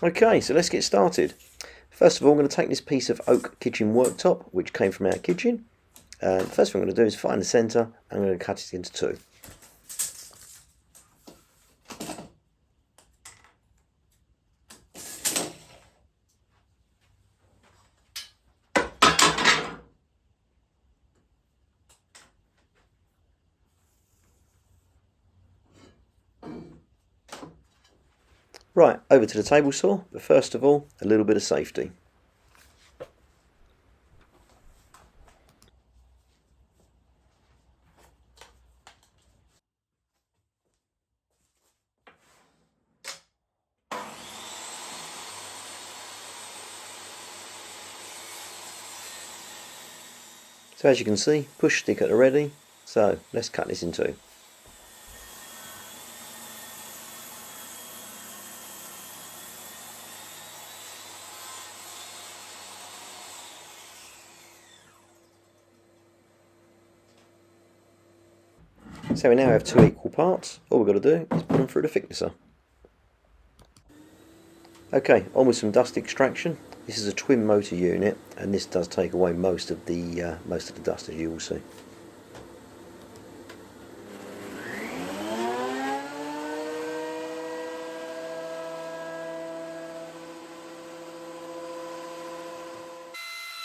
Okay, so let's get started. First of all, I'm going to take this piece of oak kitchen worktop, which came from our kitchen. The first thing I'm going to do is find the centre, and I'm going to cut it into two. Right, over to the table saw, but first of all, a little bit of safety. So as you can see, push stick at the ready, so let's cut this in two. So we now have two equal parts. All we've got to do is put them through the thicknesser. Okay, on with some dust extraction. This is a twin motor unit, and this does take away most of the dust, as you will see.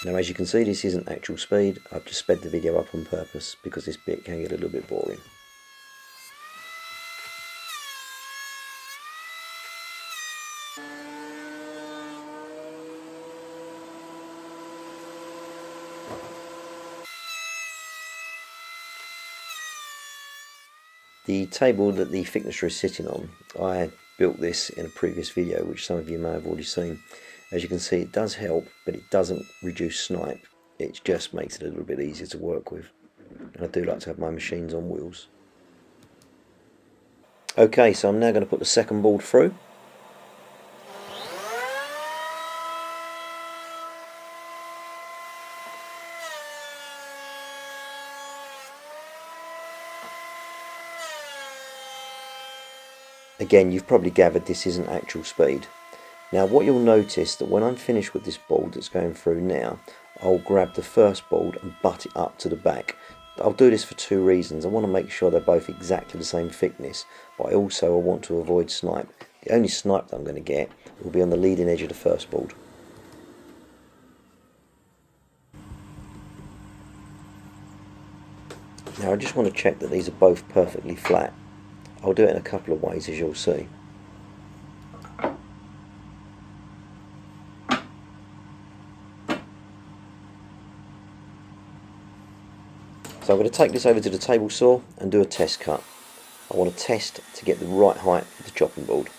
Now, as you can see, this isn't actual speed. I've just sped the video up on purpose because this bit can get a little bit boring. The table that the thicknesser is sitting on, I built this in a previous video, which some of you may have already seen. As you can see, it does help, but it doesn't reduce snipe. It just makes it a little bit easier to work with. And I do like to have my machines on wheels. Okay, so I'm now going to put the second board through. Again, you've probably gathered this isn't actual speed. Now what you'll notice that when I'm finished with this board that's going through now, I'll grab the first board and butt it up to the back. I'll do this for two reasons. I want to make sure they're both exactly the same thickness, but I also want to avoid snipe. The only snipe that I'm going to get will be on the leading edge of the first board. Now I just want to check that these are both perfectly flat. I'll do it in a couple of ways, as you'll see. So I'm going to take this over to the table saw and do a test cut. I want to test to get the right height for the chopping board.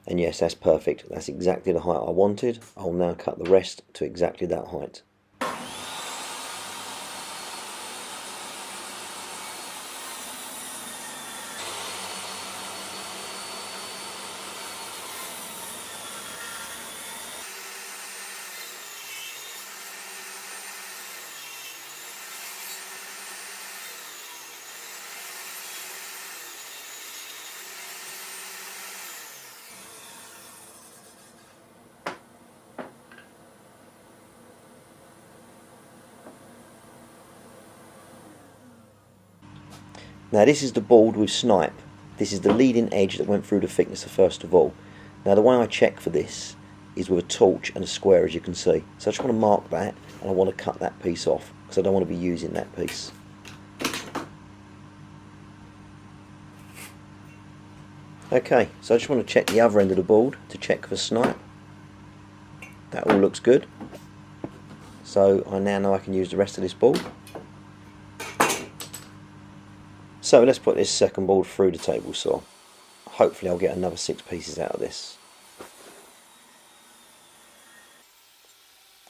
And yes, that's perfect. That's exactly the height I wanted. I'll now cut the rest to exactly that height. Now this is the board with snipe. This is the leading edge that went through the thicknesser first of all. Now the way I check for this is with a torch and a square, as you can see. So I just want to mark that, and I want to cut that piece off because I don't want to be using that piece. Okay, so I just want to check the other end of the board to check for snipe. That all looks good. So I now know I can use the rest of this board. So let's put this second board through the table saw. Hopefully I'll get another 6 pieces out of this.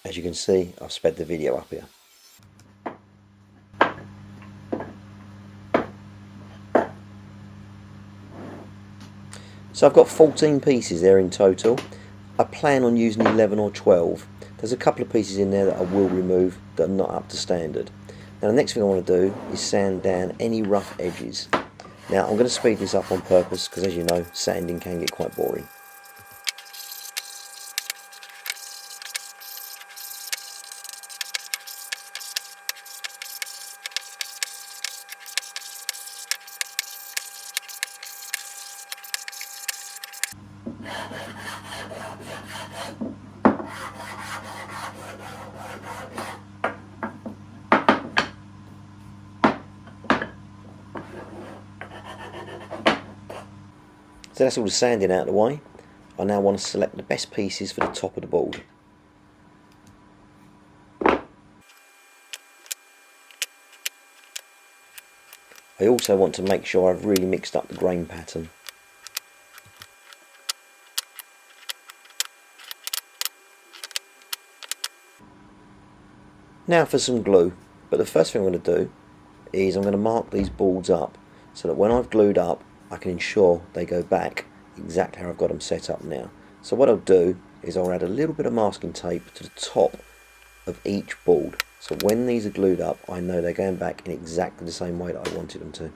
As you can see, I've sped the video up here. So I've got 14 pieces there in total. I plan on using 11 or 12. There's a couple of pieces in there that I will remove that are not up to standard. Now the next thing I want to do is sand down any rough edges. Now I'm going to speed this up on purpose because, as you know, sanding can get quite boring. So that's all the sanding out of the way. I now want to select the best pieces for the top of the board. I also want to make sure I've really mixed up the grain pattern. Now for some glue, but the first thing I'm going to do is I'm going to mark these boards up so that when I've glued up I can ensure they go back exactly how I've got them set up now. So what I'll do is I'll add a little bit of masking tape to the top of each board, so when these are glued up I know they're going back in exactly the same way that I wanted them to.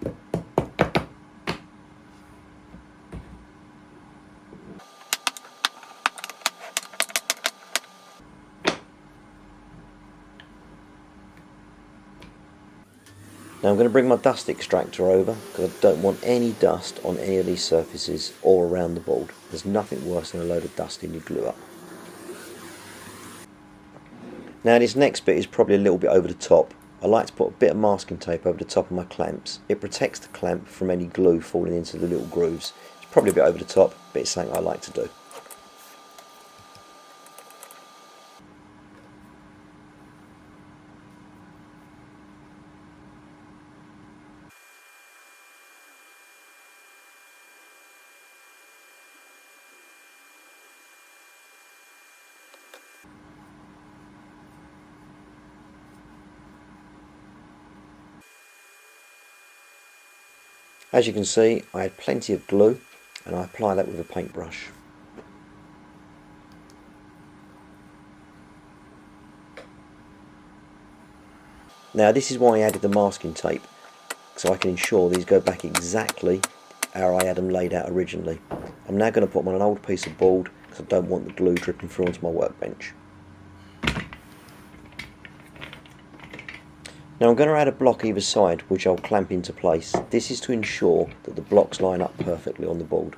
Now I'm going to bring my dust extractor over because I don't want any dust on any of these surfaces or around the board. There's nothing worse than a load of dust in your glue up. Now this next bit is probably a little bit over the top. I like to put a bit of masking tape over the top of my clamps. It protects the clamp from any glue falling into the little grooves. It's probably a bit over the top, but it's something I like to do. As you can see, I had plenty of glue and I apply that with a paintbrush. Now this is why I added the masking tape, so I can ensure these go back exactly how I had them laid out originally. I'm now going to put them on an old piece of board because I don't want the glue dripping through onto my workbench. Now I'm going to add a block either side which I'll clamp into place. This is to ensure that the blocks line up perfectly on the board.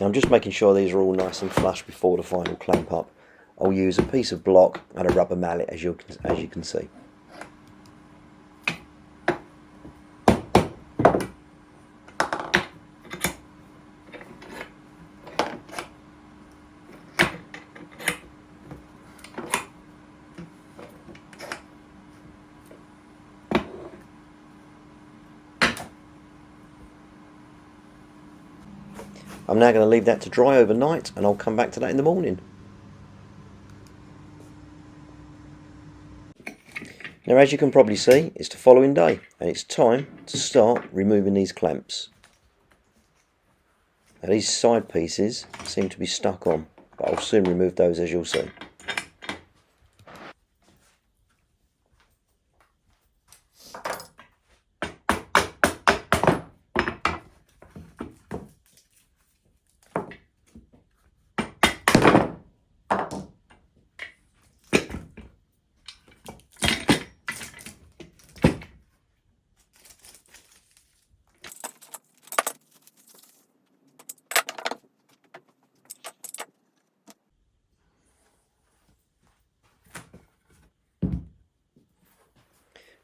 Now I'm just making sure these are all nice and flush before the final clamp up. I'll use a piece of block and a rubber mallet as you can see. I'm now going to leave that to dry overnight and I'll come back to that in the morning. Now as you can probably see, it's the following day and it's time to start removing these clamps. Now these side pieces seem to be stuck on, but I'll soon remove those as you'll see.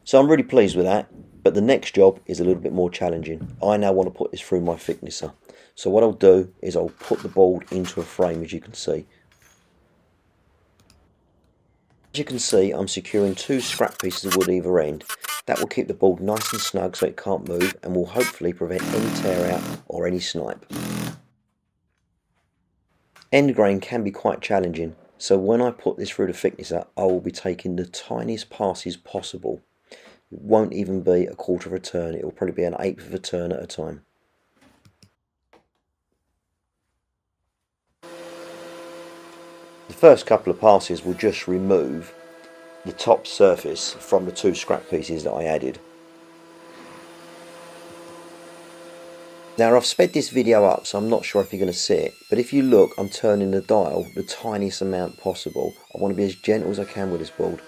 So I'm really pleased with that, but the next job is a little bit more challenging. I now want to put this through my thicknesser. So what I'll do is I'll put the board into a frame, as you can see. As you can see, I'm securing 2 scrap pieces of wood either end. That will keep the board nice and snug so it can't move and will hopefully prevent any tear out or any snipe. End grain can be quite challenging, so when I put this through the thicknesser I will be taking the tiniest passes possible. It won't even be a quarter of a turn, it will probably be an eighth of a turn at a time. The first couple of passes will just remove the top surface from the two scrap pieces that I added. Now I've sped this video up, so I'm not sure if you're going to see it, but if you look, I'm turning the dial the tiniest amount possible. I want to be as gentle as I can with this board.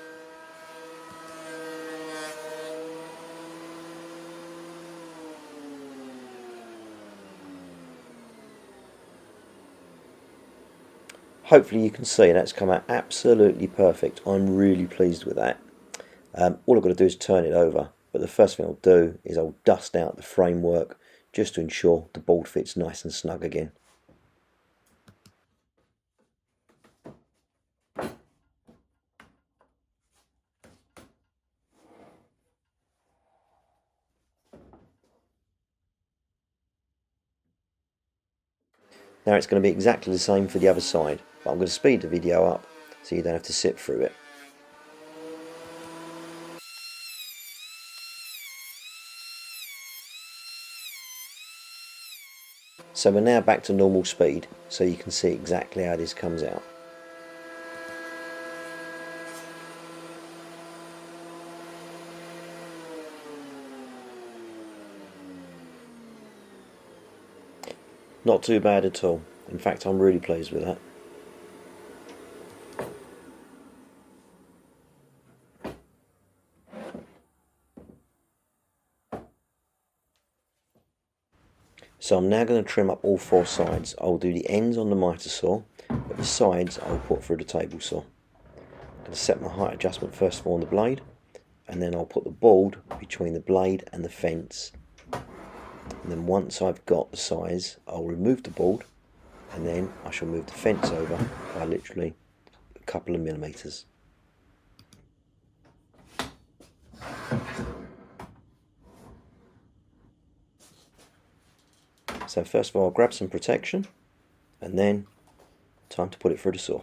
Hopefully you can see that's come out absolutely perfect. I'm really pleased with that. All I've got to do is turn it over, but the first thing I'll do is I'll dust out the framework just to ensure the board fits nice and snug again. Now it's going to be exactly the same for the other side, but I'm going to speed the video up so you don't have to sit through it. So we're now back to normal speed, so you can see exactly how this comes out. Not too bad at all. In fact, I'm really pleased with that. So I'm now going to trim up all four sides. I'll do the ends on the miter saw, but the sides I'll put through the table saw. I'm going to set my height adjustment first of all on the blade, and then I'll put the board between the blade and the fence. And then once I've got the size, I'll remove the board, and then I shall move the fence over by literally a couple of millimeters. So first of all, I'll grab some protection, and then time to put it through the saw.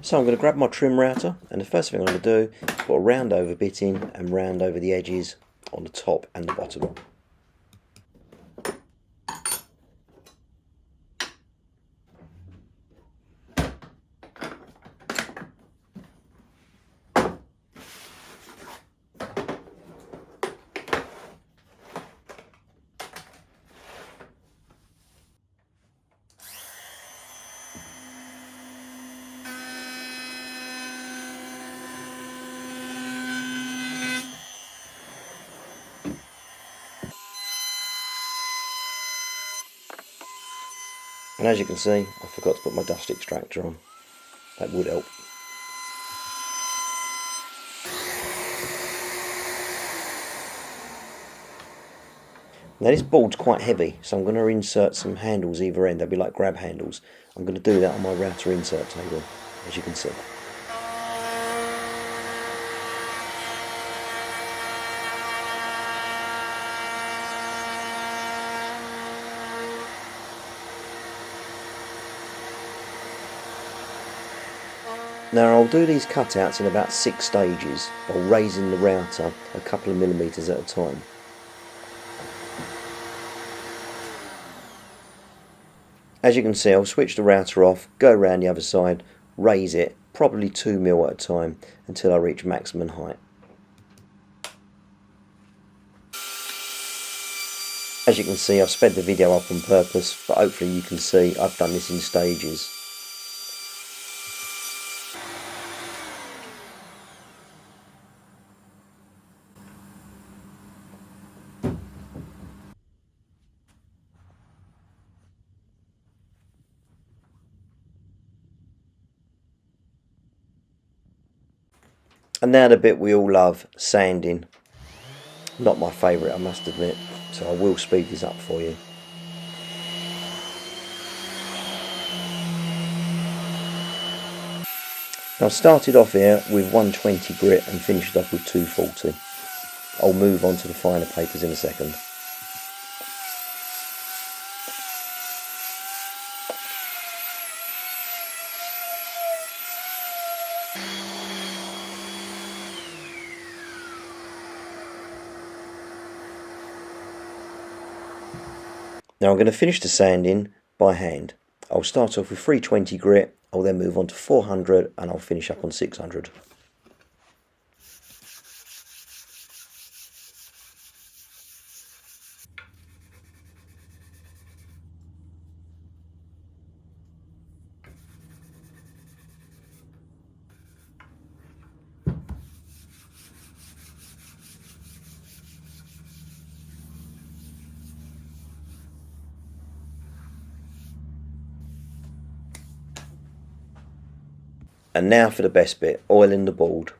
So I'm going to grab my trim router, and the first thing I'm going to do is put a round over bit in and round over the edges on the top and the bottom. And as you can see, I forgot to put my dust extractor on. That would help. Now this board's quite heavy, so I'm going to insert some handles either end. They'll be like grab handles. I'm going to do that on my router insert table, as you can see. Now I'll do these cutouts in about 6 stages, by raising the router a couple of millimeters at a time. As you can see, I'll switch the router off, go around the other side, raise it, probably 2 mil at a time, until I reach maximum height. As you can see, I've sped the video up on purpose, but hopefully you can see I've done this in stages. And now the bit we all love, sanding. Not my favourite, I must admit, so I will speed this up for you. Now I started off here with 120 grit and finished off with 240. I'll move on to the finer papers in a second. Now I'm going to finish the sanding by hand. I'll start off with 320 grit, I'll then move on to 400 and I'll finish up on 600. And now for the best bit, oiling the board.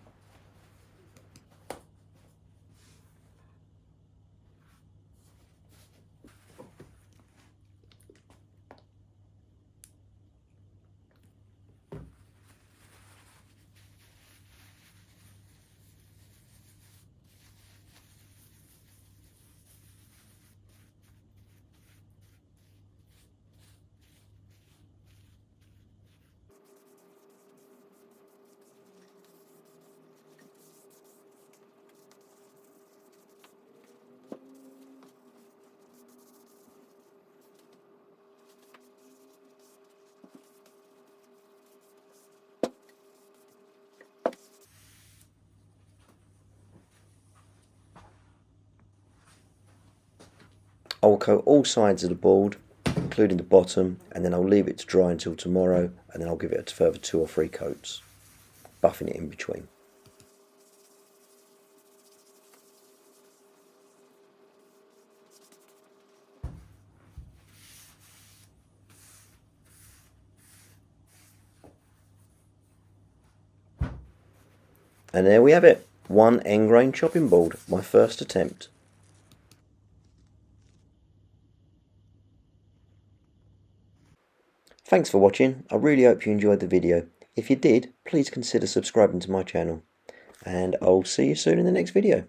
I will coat all sides of the board, including the bottom, and then I'll leave it to dry until tomorrow, and then I'll give it a further 2 or 3 coats, buffing it in between. And there we have it, one end grain chopping board, my first attempt. Thanks for watching, I really hope you enjoyed the video. If you did, please consider subscribing to my channel. And I'll see you soon in the next video.